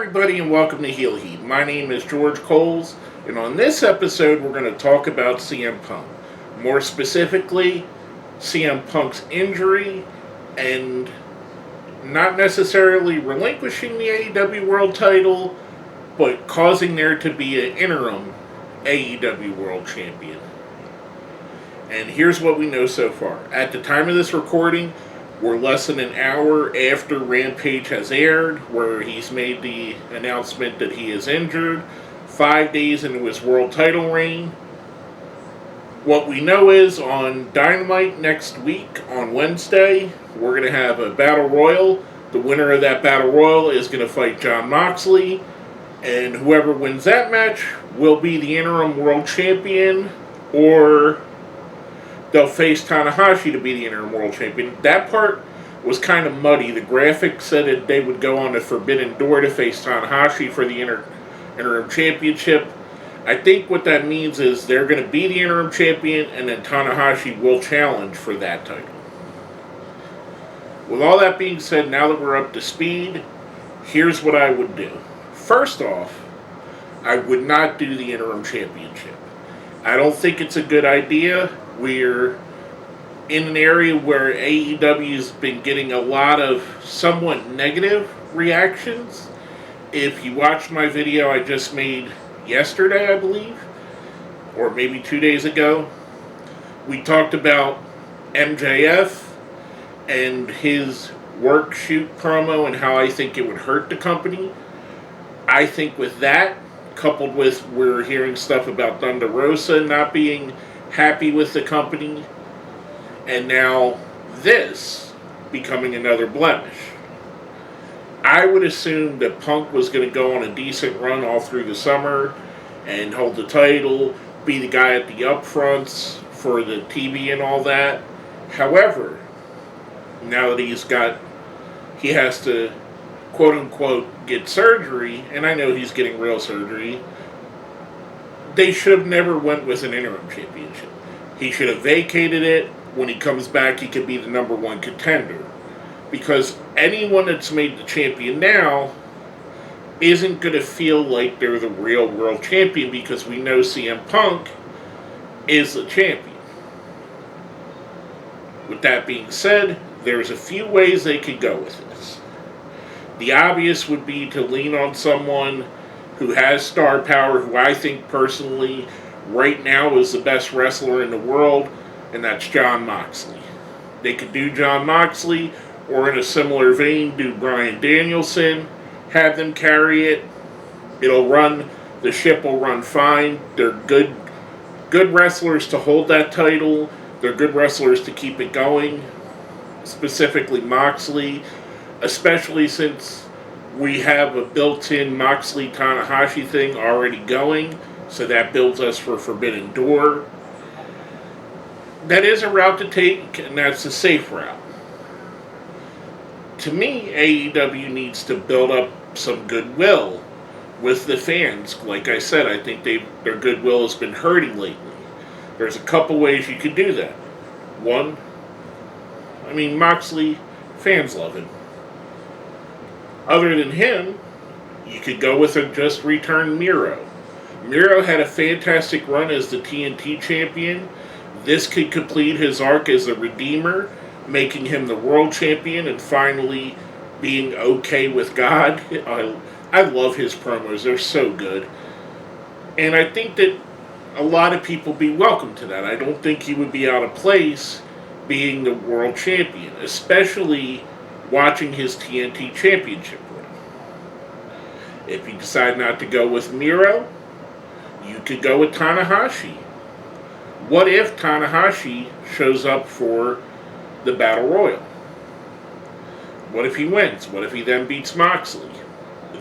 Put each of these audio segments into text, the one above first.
everybody, and welcome to Heel Heat. My name is George Coles, and on this episode, we're going to talk about CM Punk. More specifically, CM Punk's injury and not necessarily relinquishing the AEW World title, but causing there to be an interim AEW World Champion. And here's what we know so far. At the time of this recording, we're less than an hour after Rampage has aired, where he's made the announcement that he is injured, 5 days into his world title reign. What we know is on Dynamite next week, on Wednesday, we're going to have a Battle Royal. The winner of that Battle Royal is going to fight Jon Moxley, and whoever wins that match will be the interim world champion, or they'll face Tanahashi to be the interim world champion. That part was kind of muddy. The graphic said that they would go on the Forbidden Door to face Tanahashi for the interim championship. I think what that means is they're going to be the interim champion, and then Tanahashi will challenge for that title. With all that being said, now that we're up to speed, here's what I would do. First off, I would not do the interim championship. I don't think it's a good idea. We're in an area where AEW's been getting a lot of somewhat negative reactions. If you watched my video I just made yesterday, I believe, or maybe 2 days ago, we talked about MJF and his work shoot promo and how I think it would hurt the company. I think with that, coupled with we're hearing stuff about Thunder Rosa not being happy with the company, and now this becoming another blemish, I would assume that Punk was going to go on a decent run all through the summer and hold the title, be the guy at the upfronts for the TV and all that. However, now that he has to quote-unquote get surgery, and I know he's getting real surgery, they should have never went with an interim championship. He should have vacated it. When he comes back, he could be the number one contender. Because anyone that's made the champion now isn't going to feel like they're the real world champion, because we know CM Punk is the champion. With that being said, there's a few ways they could go with this. The obvious would be to lean on someone who has star power, who I think personally right now is the best wrestler in the world, and that's Jon Moxley. They could do Jon Moxley, or in a similar vein, do Bryan Danielson, have them carry it. The ship will run fine. They're good wrestlers to hold that title. They're good wrestlers to keep it going, specifically Moxley, especially since we have a built-in Moxley-Tanahashi thing already going, so that builds us for Forbidden Door. That is a route to take, and that's a safe route. To me, AEW needs to build up some goodwill with the fans. Like I said, I think their goodwill has been hurting lately. There's a couple ways you could do that. One, Moxley, fans love him. Other than him, you could go with a just returned Miro. Miro had a fantastic run as the TNT champion. This could complete his arc as a Redeemer, making him the world champion and finally being okay with God. I love his promos. They're so good. And I think that a lot of people be welcome to that. I don't think he would be out of place being the world champion, especially watching his TNT championship run. If you decide not to go with Miro, you could go with Tanahashi. What if Tanahashi shows up for the Battle Royal? What if he wins? What if he then beats Moxley?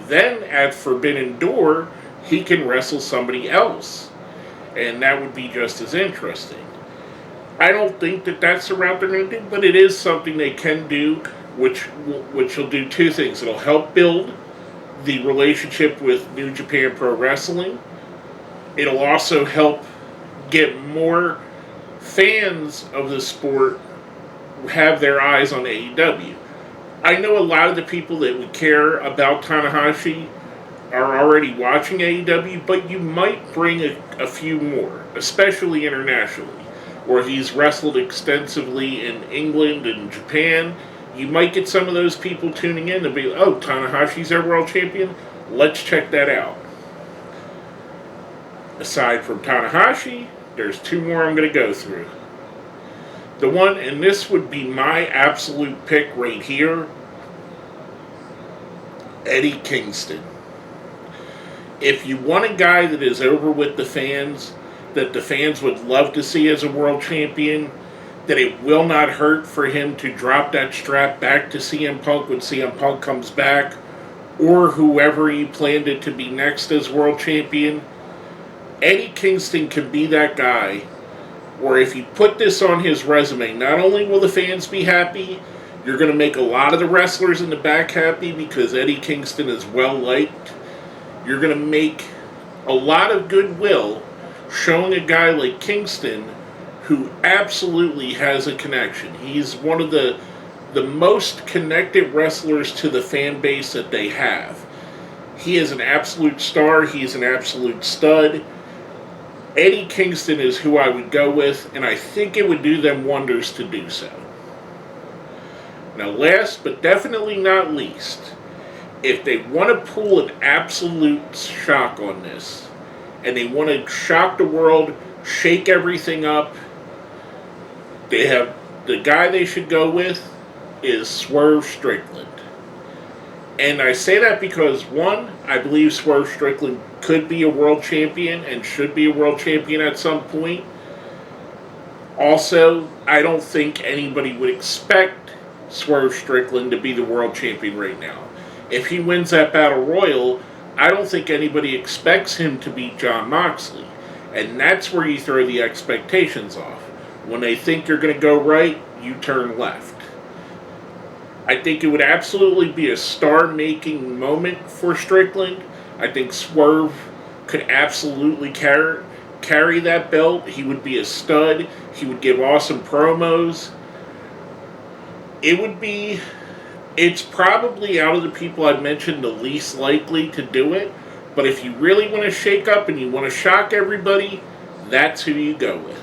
Then at Forbidden Door, he can wrestle somebody else, and that would be just as interesting. I don't think that that's the route they're going to do, but it is something they can do, which will do two things. It'll help build the relationship with New Japan Pro Wrestling. It'll also help get more fans of the sport have their eyes on AEW. I know a lot of the people that would care about Tanahashi are already watching AEW, but you might bring a few more, especially internationally, where he's wrestled extensively in England and Japan. You might get some of those people tuning in and be, oh, Tanahashi's our world champion? Let's check that out. Aside from Tanahashi, there's two more I'm going to go through. The one, and this would be my absolute pick right here, Eddie Kingston. If you want a guy that is over with the fans, that the fans would love to see as a world champion, that it will not hurt for him to drop that strap back to CM Punk when CM Punk comes back, or whoever you planned it to be next as world champion, Eddie Kingston can be that guy where if you put this on his resume, not only will the fans be happy, you're going to make a lot of the wrestlers in the back happy because Eddie Kingston is well liked. You're going to make a lot of goodwill showing a guy like Kingston who absolutely has a connection. He's one of the most connected wrestlers to the fan base that they have. He is an absolute star. He's an absolute stud. Eddie Kingston is who I would go with, and I think it would do them wonders to do so. Now, last but definitely not least, if they want to pull an absolute shock on this, and they want to shock the world, shake everything up, they have the guy they should go with is Swerve Strickland. And I say that because, one, I believe Swerve Strickland could be a world champion and should be a world champion at some point. Also, I don't think anybody would expect Swerve Strickland to be the world champion right now. If he wins that Battle Royal, I don't think anybody expects him to beat Jon Moxley. And that's where you throw the expectations off. When they think you're going to go right, you turn left. I think it would absolutely be a star-making moment for Strickland. I think Swerve could absolutely carry that belt. He would be a stud. He would give awesome promos. It's probably out of the people I've mentioned the least likely to do it. But if you really want to shake up and you want to shock everybody, that's who you go with.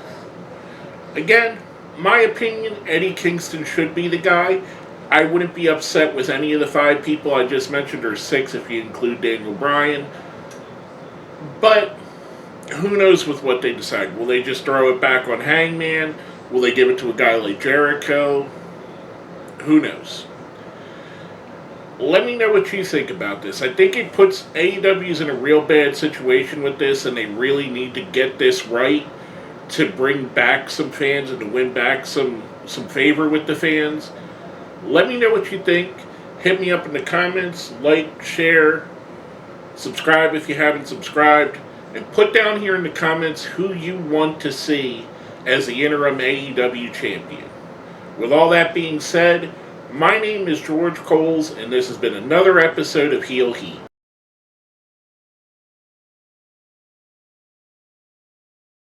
Again, my opinion, Eddie Kingston should be the guy. I wouldn't be upset with any of the 5 people I just mentioned, or 6 if you include Daniel Bryan. But who knows with what they decide. Will they just throw it back on Hangman? Will they give it to a guy like Jericho? Who knows? Let me know what you think about this. I think it puts AEW's in a real bad situation with this, and they really need to get this right to bring back some fans and to win back some favor with the fans. Let me know what you think. Hit me up in the comments, like, share, subscribe if you haven't subscribed, and put down here in the comments who you want to see as the interim AEW champion. With all that being said, my name is George Coles, and this has been another episode of Heel Heat.